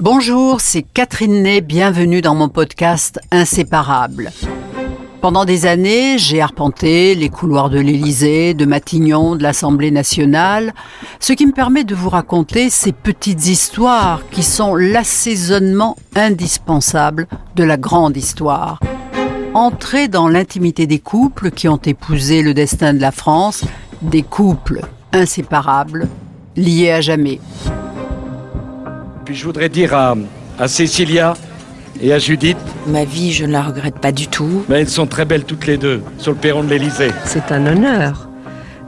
Bonjour, c'est Catherine Ney, bienvenue dans mon podcast Inséparables. Pendant des années, j'ai arpenté les couloirs de l'Élysée, de Matignon, de l'Assemblée nationale, ce qui me permet de vous raconter ces petites histoires qui sont l'assaisonnement indispensable de la grande histoire. Entrer dans l'intimité des couples qui ont épousé le destin de la France, des couples inséparables, liés à jamais. Puis je voudrais dire à Cécilia et à Judith... Ma vie, je ne la regrette pas du tout. Mais elles sont très belles toutes les deux, sur le perron de l'Élysée. C'est un honneur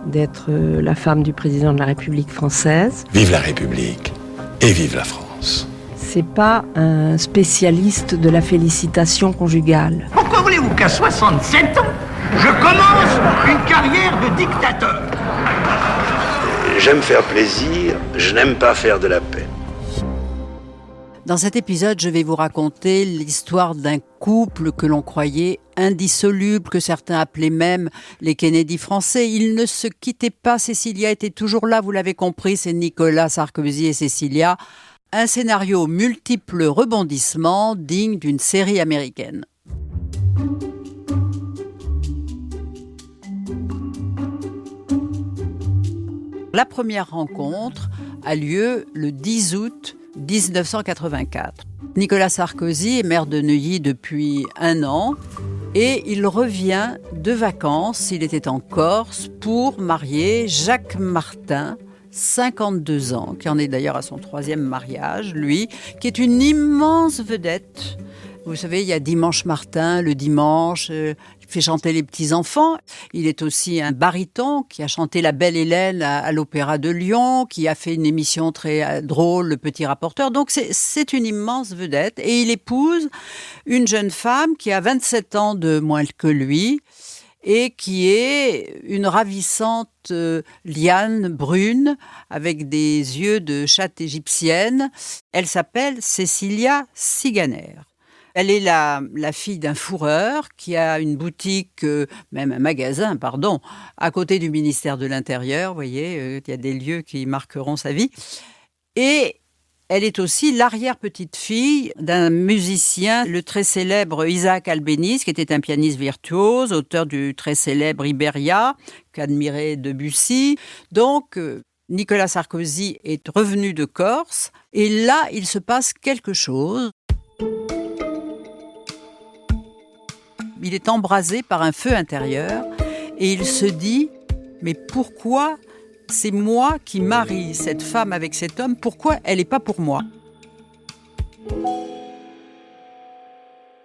d'être la femme du président de la République française. Vive la République et vive la France. C'est pas un spécialiste de la félicitation conjugale. Pourquoi voulez-vous qu'à 67 ans, je commence une carrière de dictateur ? J'aime faire plaisir, je n'aime pas faire de la peine. Dans cet épisode, je vais vous raconter l'histoire d'un couple que l'on croyait indissoluble, que certains appelaient même les Kennedy français. Ils ne se quittaient pas, Cécilia était toujours là, vous l'avez compris, c'est Nicolas Sarkozy et Cécilia. Un scénario multiples rebondissements digne d'une série américaine. La première rencontre a lieu le 10 août 1984. Nicolas Sarkozy est maire de Neuilly depuis 1 an et il revient de vacances, il était en Corse, pour marier Jacques Martin, 52 ans, qui en est d'ailleurs à son 3e mariage, lui, qui est une immense vedette. Vous savez, il y a Dimanche Martin, le dimanche, il fait chanter les petits-enfants. Il est aussi un baryton qui a chanté La Belle Hélène à l'Opéra de Lyon, qui a fait une émission très drôle, Le Petit Rapporteur. Donc c'est une immense vedette. Et il épouse une jeune femme qui a 27 ans de moins que lui et qui est une ravissante liane brune avec des yeux de chatte égyptienne. Elle s'appelle Cécilia Siganer. Elle est la fille d'un fourreur qui a une boutique, même un magasin, à côté du ministère de l'Intérieur. Vous voyez, il y a des lieux qui marqueront sa vie. Et elle est aussi l'arrière-petite-fille d'un musicien, le très célèbre Isaac Albéniz, qui était un pianiste virtuose, auteur du très célèbre Iberia, qu'admirait Debussy. Donc, Nicolas Sarkozy est revenu de Corse. Et là, il se passe quelque chose. Il est embrasé par un feu intérieur et il se dit « Mais pourquoi c'est moi qui marie cette femme avec cet homme ? Pourquoi elle n'est pas pour moi ?»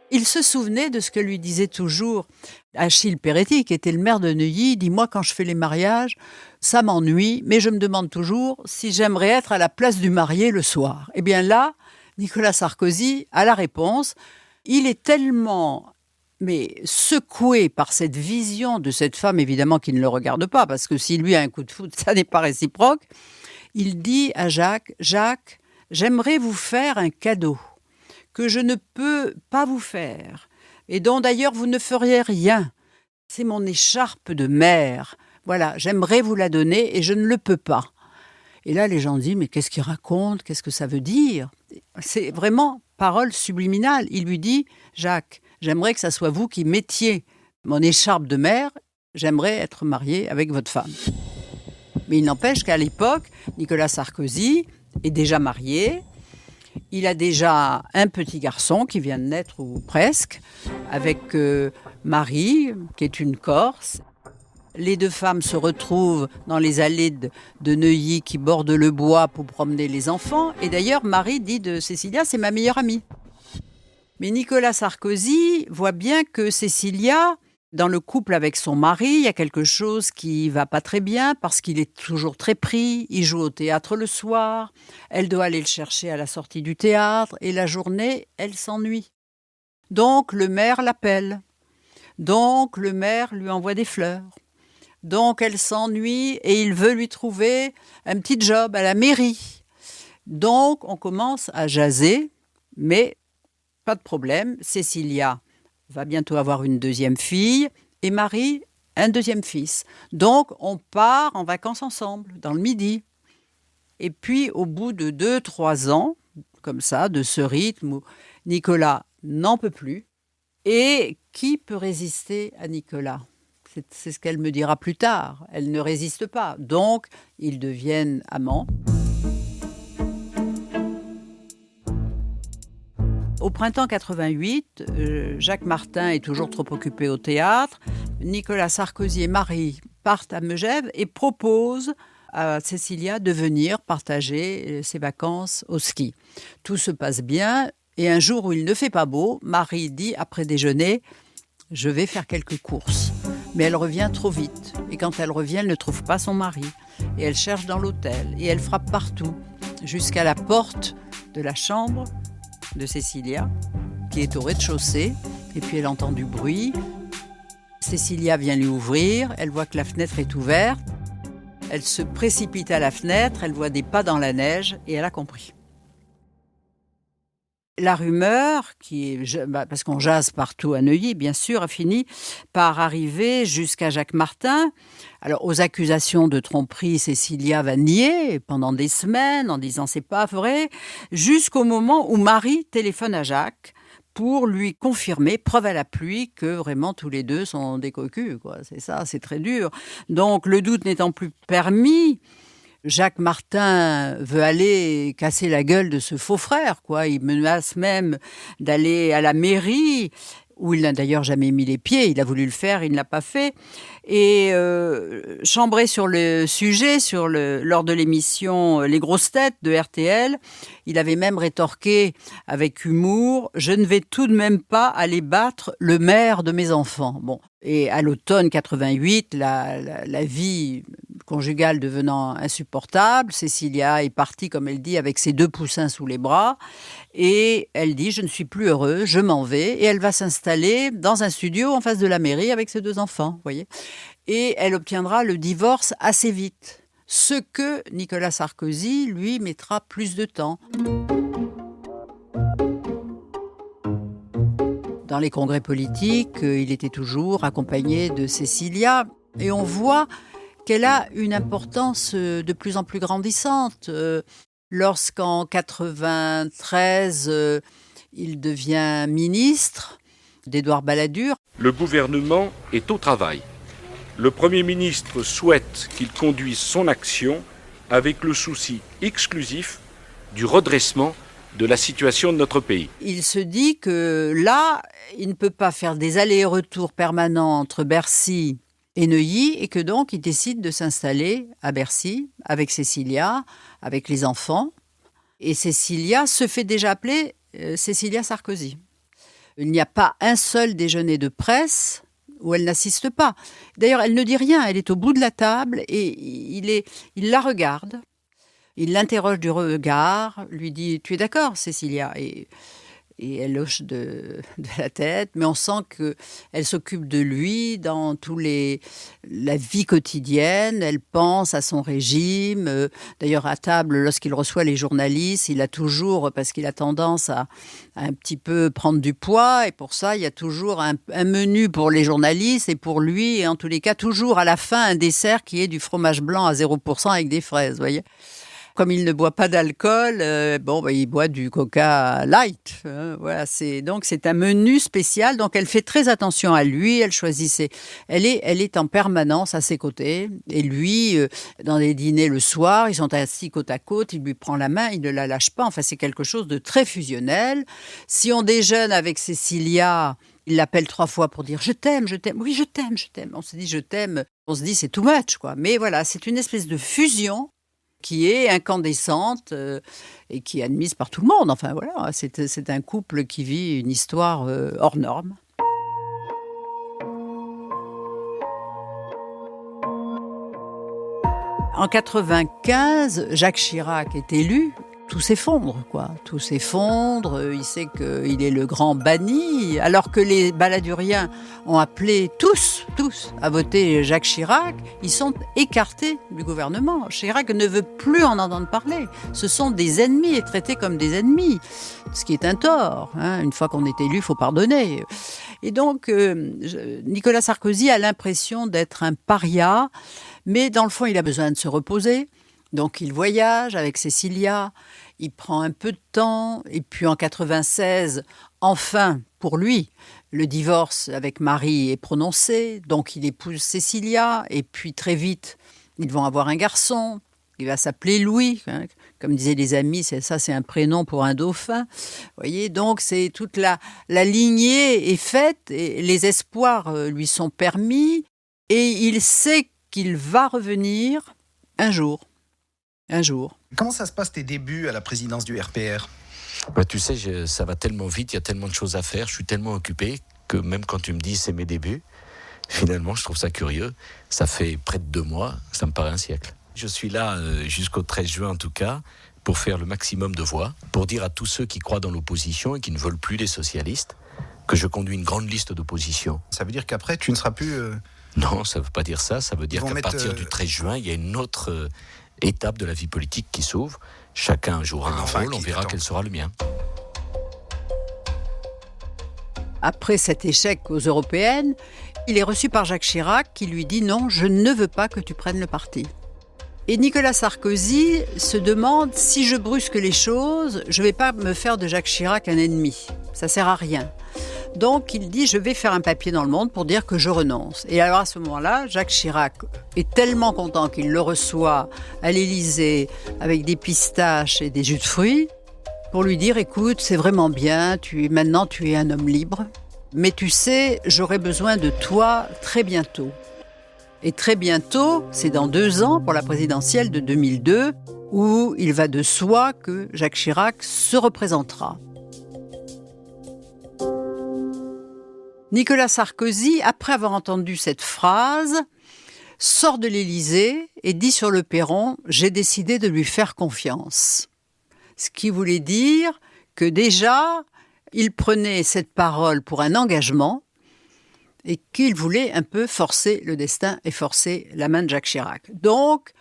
Il se souvenait de ce que lui disait toujours Achille Péretti, qui était le maire de Neuilly. « Dis-moi, quand je fais les mariages, ça m'ennuie, mais je me demande toujours si j'aimerais être à la place du marié le soir. » Eh bien là, Nicolas Sarkozy a la réponse. Il est tellement secoué par cette vision de cette femme, évidemment, qui ne le regarde pas, parce que si lui a un coup de foudre, ça n'est pas réciproque. Il dit à Jacques, « Jacques, j'aimerais vous faire un cadeau que je ne peux pas vous faire, et dont d'ailleurs vous ne feriez rien. C'est mon écharpe de maire. Voilà, j'aimerais vous la donner et je ne le peux pas. » Et là, les gens disent, mais qu'est-ce qu'il raconte ? Qu'est-ce que ça veut dire ? C'est vraiment parole subliminale. Il lui dit, « Jacques, j'aimerais que ça soit vous qui mettiez mon écharpe de maire. J'aimerais être marié avec votre femme. » Mais il n'empêche qu'à l'époque, Nicolas Sarkozy est déjà marié. Il a déjà un petit garçon qui vient de naître, ou presque, avec Marie, qui est une Corse. Les deux femmes se retrouvent dans les allées de Neuilly qui bordent le bois pour promener les enfants. Et d'ailleurs, Marie dit de Cécilia, c'est ma meilleure amie. Mais Nicolas Sarkozy voit bien que Cécilia, dans le couple avec son mari, il y a quelque chose qui ne va pas très bien parce qu'il est toujours très pris. Il joue au théâtre le soir, elle doit aller le chercher à la sortie du théâtre et la journée, elle s'ennuie. Donc le maire l'appelle. Donc le maire lui envoie des fleurs. Donc elle s'ennuie et il veut lui trouver un petit job à la mairie. Donc on commence à jaser, mais pas de problème. Cécilia va bientôt avoir une 2e fille et Marie un 2e fils. Donc on part en vacances ensemble, dans le Midi. Et puis au bout de 2-3 ans, comme ça, de ce rythme où Nicolas n'en peut plus. Et qui peut résister à Nicolas ? C'est ce qu'elle me dira plus tard. Elle ne résiste pas. Donc, ils deviennent amants. Au printemps 88, Jacques Martin est toujours trop occupé au théâtre. Nicolas Sarkozy et Marie partent à Megève et proposent à Cécilia de venir partager ses vacances au ski. Tout se passe bien et un jour où il ne fait pas beau, Marie dit après déjeuner « Je vais faire quelques courses ». Mais elle revient trop vite. Et quand elle revient, elle ne trouve pas son mari. Et elle cherche dans l'hôtel. Et elle frappe partout. Jusqu'à la porte de la chambre de Cécilia, qui est au rez-de-chaussée. Et puis elle entend du bruit. Cécilia vient lui ouvrir. Elle voit que la fenêtre est ouverte. Elle se précipite à la fenêtre. Elle voit des pas dans la neige. Et elle a compris. La rumeur, parce qu'on jase partout à Neuilly, bien sûr, a fini par arriver jusqu'à Jacques Martin. Alors, aux accusations de tromperie, Cécilia va nier pendant des semaines en disant « c'est pas vrai », jusqu'au moment où Marie téléphone à Jacques pour lui confirmer, preuve à l'appui, que vraiment tous les deux sont des cocus, quoi. C'est ça, c'est très dur. Donc, le doute n'étant plus permis, Jacques Martin veut aller casser la gueule de ce faux frère, quoi. Il menace même d'aller à la mairie, où il n'a d'ailleurs jamais mis les pieds. Il a voulu le faire, il ne l'a pas fait. Et chambré sur le sujet, lors de l'émission Les Grosses Têtes de RTL, il avait même rétorqué avec humour « Je ne vais tout de même pas aller battre le maire de mes enfants ». Bon. Et à l'automne 88, la vie conjugale devenant insupportable, Cécilia est partie, comme elle dit, avec ses 2 poussins sous les bras. Et elle dit « Je ne suis plus heureuse, je m'en vais ». Et elle va s'installer dans un studio en face de la mairie avec ses 2 enfants, vous voyez. Et elle obtiendra le divorce assez vite. Ce que Nicolas Sarkozy, lui, mettra plus de temps. Dans les congrès politiques, il était toujours accompagné de Cécilia. Et on voit qu'elle a une importance de plus en plus grandissante. Lorsqu'en 93, il devient ministre d'Édouard Balladur. Le gouvernement est au travail. Le Premier ministre souhaite qu'il conduise son action avec le souci exclusif du redressement de la situation de notre pays. Il se dit que là, il ne peut pas faire des allers-retours permanents entre Bercy et Neuilly et que donc il décide de s'installer à Bercy avec Cécilia, avec les enfants. Et Cécilia se fait déjà appeler Cécilia Sarkozy. Il n'y a pas un seul déjeuner de presse où elle n'assiste pas. D'ailleurs, elle ne dit rien, elle est au bout de la table et il la regarde. Il l'interroge du regard, lui dit « Tu es d'accord, Cécilia ?» et elle hoche de la tête, mais on sent qu'elle s'occupe de lui dans la vie quotidienne. Elle pense à son régime. D'ailleurs, à table, lorsqu'il reçoit les journalistes, il a toujours, parce qu'il a tendance à un petit peu prendre du poids, et pour ça, il y a toujours un menu pour les journalistes et pour lui, et en tous les cas, toujours à la fin, un dessert qui est du fromage blanc à 0% avec des fraises, vous voyez. Comme il ne boit pas d'alcool, il boit du Coca Light. Voilà, donc c'est un menu spécial. Donc elle fait très attention à lui. Elle choisit elle est en permanence à ses côtés. Et lui, dans des dîners le soir, ils sont assis côte à côte. Il lui prend la main, il ne la lâche pas. Enfin, c'est quelque chose de très fusionnel. Si on déjeune avec Cécilia, il l'appelle 3 fois pour dire « Je t'aime, je t'aime. Oui, je t'aime, je t'aime. » On se dit « Je t'aime. » On se dit « C'est too much, quoi. » Mais voilà, c'est une espèce de fusion qui est incandescente et qui est admise par tout le monde. Enfin voilà, c'est un couple qui vit une histoire hors norme. En 95, Jacques Chirac est élu. Tout s'effondre, quoi. Tout s'effondre. Il sait qu'il est le grand banni. Alors que les baladuriens ont appelé tous à voter Jacques Chirac, ils sont écartés du gouvernement. Chirac ne veut plus en entendre parler. Ce sont des ennemis et traités comme des ennemis. Ce qui est un tort. Une fois qu'on est élu, il faut pardonner. Et donc, Nicolas Sarkozy a l'impression d'être un paria, mais dans le fond, il a besoin de se reposer. Donc il voyage avec Cécilia, il prend un peu de temps, et puis en 96, enfin, pour lui, le divorce avec Marie est prononcé, donc il épouse Cécilia, et puis très vite, ils vont avoir un garçon, il va s'appeler Louis, hein. Comme disaient les amis, c'est un prénom pour un dauphin. Vous voyez, donc c'est toute la lignée est faite, et les espoirs lui sont permis, et il sait qu'il va revenir un jour. Un jour. Comment ça se passe tes débuts à la présidence du RPR ? Tu sais, ça va tellement vite, il y a tellement de choses à faire, je suis tellement occupé que même quand tu me dis c'est mes débuts, finalement je trouve ça curieux. Ça fait près de 2 mois, ça me paraît un siècle. Je suis là jusqu'au 13 juin en tout cas, pour faire le maximum de voix, pour dire à tous ceux qui croient dans l'opposition et qui ne veulent plus des socialistes, que je conduis une grande liste d'opposition. Ça veut dire qu'après tu ne seras plus... Non, ça ne veut pas dire ça, ça veut dire qu'à partir du 13 juin, il y a une autre étape de la vie politique qui s'ouvre. Chacun jouera un rôle, on verra quel sera le mien. Après cet échec aux européennes, il est reçu par Jacques Chirac qui lui dit « Non, je ne veux pas que tu prennes le parti ». Et Nicolas Sarkozy se demande « Si je brusque les choses, je ne vais pas me faire de Jacques Chirac un ennemi. Ça ne sert à rien ». Donc il dit « Je vais faire un papier dans Le Monde pour dire que je renonce ». Et alors à ce moment-là, Jacques Chirac est tellement content qu'il le reçoit à l'Élysée avec des pistaches et des jus de fruits pour lui dire « Écoute, c'est vraiment bien, maintenant tu es un homme libre, mais tu sais, j'aurai besoin de toi très bientôt ». Et très bientôt, c'est dans 2 ans pour la présidentielle de 2002, où il va de soi que Jacques Chirac se représentera. Nicolas Sarkozy, après avoir entendu cette phrase, sort de l'Élysée et dit sur le perron « J'ai décidé de lui faire confiance ». Ce qui voulait dire que déjà, il prenait cette parole pour un engagement et qu'il voulait un peu forcer le destin et forcer la main de Jacques Chirac. Donc,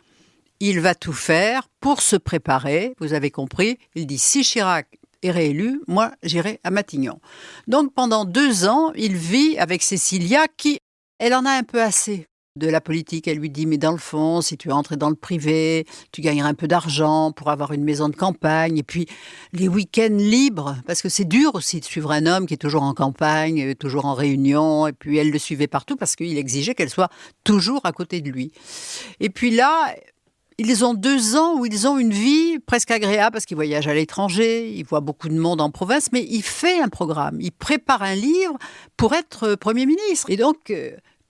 il va tout faire pour se préparer, vous avez compris, il dit « Si Chirac est réélu, moi j'irai à Matignon ». Donc pendant 2 ans, il vit avec Cécilia qui, elle en a un peu assez de la politique. Elle lui dit « Mais dans le fond, si tu entrais dans le privé, tu gagnerais un peu d'argent pour avoir une maison de campagne. Et puis les week-ends libres, parce que c'est dur aussi de suivre un homme qui est toujours en campagne, toujours en réunion. Et puis elle le suivait partout parce qu'il exigeait qu'elle soit toujours à côté de lui. Et puis là... Ils ont 2 ans où ils ont une vie presque agréable parce qu'ils voyagent à l'étranger, ils voient beaucoup de monde en province, mais il fait un programme, il prépare un livre pour être Premier ministre. Et donc,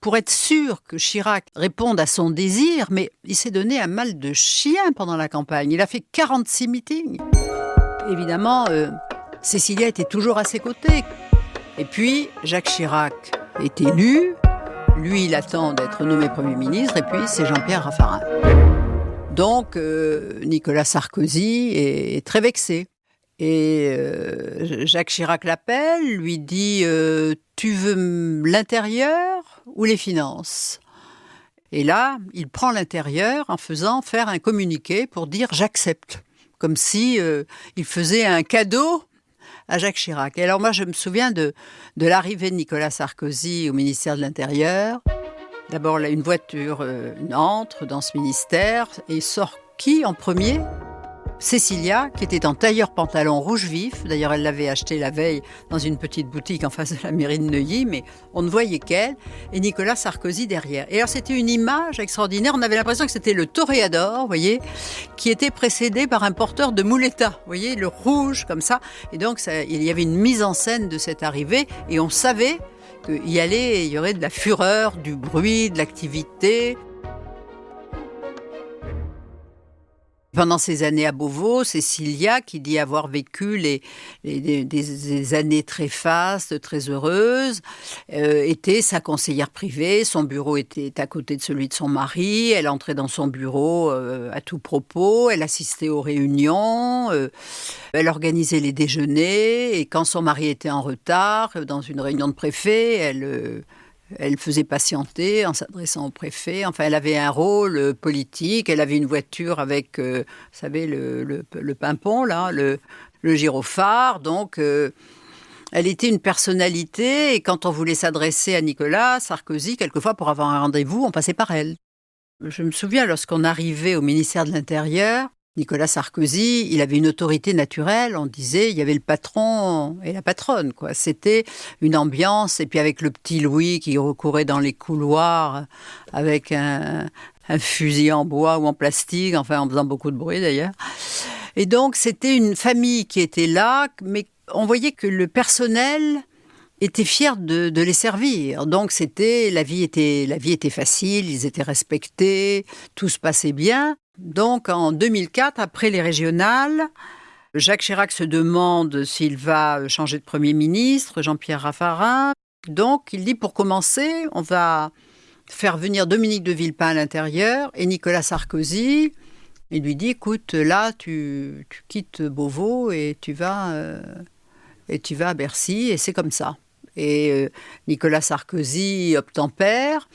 pour être sûr que Chirac réponde à son désir, mais il s'est donné un mal de chien pendant la campagne. Il a fait 46 meetings. Évidemment, Cécilia était toujours à ses côtés. Et puis, Jacques Chirac est élu. Lui, il attend d'être nommé Premier ministre. Et puis, c'est Jean-Pierre Raffarin. Donc, Nicolas Sarkozy est très vexé. Et Jacques Chirac l'appelle, lui dit « Tu veux l'intérieur ou les finances ?» Et là, il prend l'intérieur en faisant faire un communiqué pour dire « J'accepte », comme si il faisait un cadeau à Jacques Chirac. Et alors moi, je me souviens de l'arrivée de Nicolas Sarkozy au ministère de l'Intérieur. D'abord, une voiture entre dans ce ministère et sort qui en premier ? Cécilia, qui était en tailleur-pantalon rouge vif. D'ailleurs, elle l'avait acheté la veille dans une petite boutique en face de la mairie de Neuilly, mais on ne voyait qu'elle. Et Nicolas Sarkozy derrière. Et alors, c'était une image extraordinaire. On avait l'impression que c'était le toréador, vous voyez, qui était précédé par un porteur de muleta. Vous voyez, le rouge, comme ça. Et donc, il y avait une mise en scène de cette arrivée. Et on savait qu'il y aurait de la fureur, du bruit, de l'activité. Pendant ces années à Beauvau, Cécilia, qui dit avoir vécu des années très fastes, très heureuses, était sa conseillère privée. Son bureau était à côté de celui de son mari. Elle entrait dans son bureau à tout propos. Elle assistait aux réunions. Elle organisait les déjeuners. Et quand son mari était en retard, dans une réunion de préfet, elle faisait patienter en s'adressant au préfet. Enfin, elle avait un rôle politique. Elle avait une voiture avec, vous savez, le pimpon, là, le gyrophare. Donc, elle était une personnalité. Et quand on voulait s'adresser à Nicolas Sarkozy, quelquefois, pour avoir un rendez-vous, on passait par elle. Je me souviens, lorsqu'on arrivait au ministère de l'Intérieur, Nicolas Sarkozy, il avait une autorité naturelle. On disait, il y avait le patron et la patronne, quoi. C'était une ambiance. Et puis avec le petit Louis qui recourait dans les couloirs avec un fusil en bois ou en plastique, enfin en faisant beaucoup de bruit d'ailleurs. Et donc c'était une famille qui était là, mais on voyait que le personnel était fier de les servir. Donc la vie était facile, ils étaient respectés, tout se passait bien. Donc, en 2004, après les régionales, Jacques Chirac se demande s'il va changer de Premier ministre, Jean-Pierre Raffarin. Donc, il dit, pour commencer, on va faire venir Dominique de Villepin à l'intérieur et Nicolas Sarkozy. Il lui dit, écoute, là, tu quittes Beauvau et tu vas à Bercy, et c'est comme ça. Et Nicolas Sarkozy obtempère.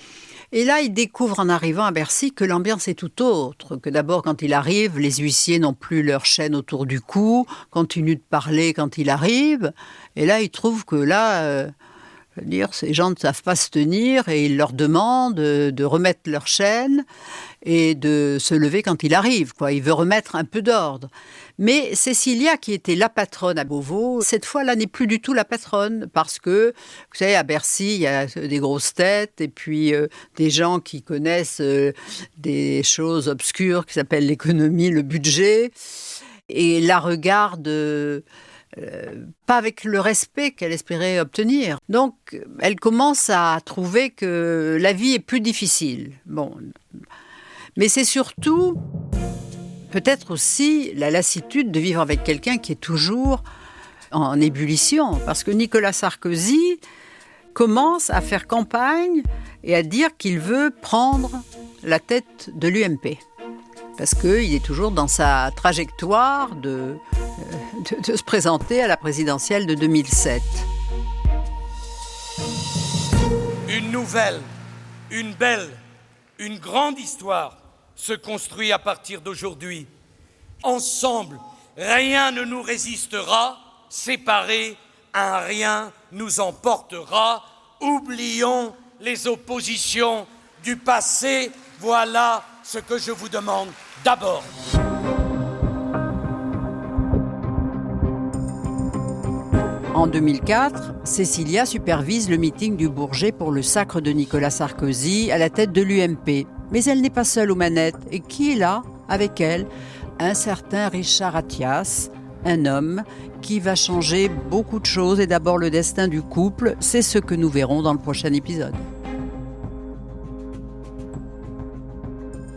Et là, il découvre en arrivant à Bercy que l'ambiance est tout autre. Que d'abord, quand il arrive, les huissiers n'ont plus leur chaîne autour du cou, continuent de parler quand il arrive. Et là, il trouve que là, ces gens ne savent pas se tenir et il leur demande de remettre leur chaîne et de se lever quand il arrive, quoi. Il veut remettre un peu d'ordre. Mais Cécilia, qui était la patronne à Beauvau, cette fois-là n'est plus du tout la patronne parce que, vous savez, à Bercy, il y a des grosses têtes et puis des gens qui connaissent des choses obscures qui s'appellent l'économie, le budget, et la regardent pas avec le respect qu'elle espérait obtenir. Donc, elle commence à trouver que la vie est plus difficile. Bon, mais c'est surtout peut-être aussi la lassitude de vivre avec quelqu'un qui est toujours en ébullition. Parce que Nicolas Sarkozy commence à faire campagne et à dire qu'il veut prendre la tête de l'UMP. Parce qu'il est toujours dans sa trajectoire de se présenter à la présidentielle de 2007. Une nouvelle, une belle, une grande histoire se construit à partir d'aujourd'hui. Ensemble, rien ne nous résistera, séparés, un rien nous emportera. Oublions les oppositions du passé, voilà ce que je vous demande d'abord. En 2004, Cécilia supervise le meeting du Bourget pour le sacre de Nicolas Sarkozy à la tête de l'UMP. Mais elle n'est pas seule aux manettes. Et qui est là, avec elle ? Un certain Richard Attias, un homme qui va changer beaucoup de choses et d'abord le destin du couple. C'est ce que nous verrons dans le prochain épisode.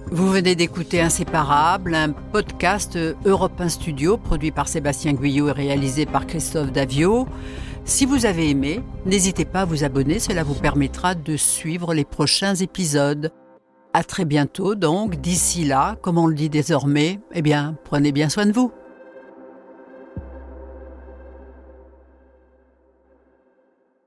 Vous venez d'écouter Inséparables, un podcast Europe 1 Studio produit par Sébastien Guyot et réalisé par Christophe Davio. Si vous avez aimé, n'hésitez pas à vous abonner, cela vous permettra de suivre les prochains épisodes. À très bientôt donc, d'ici là, comme on le dit désormais, prenez bien soin de vous.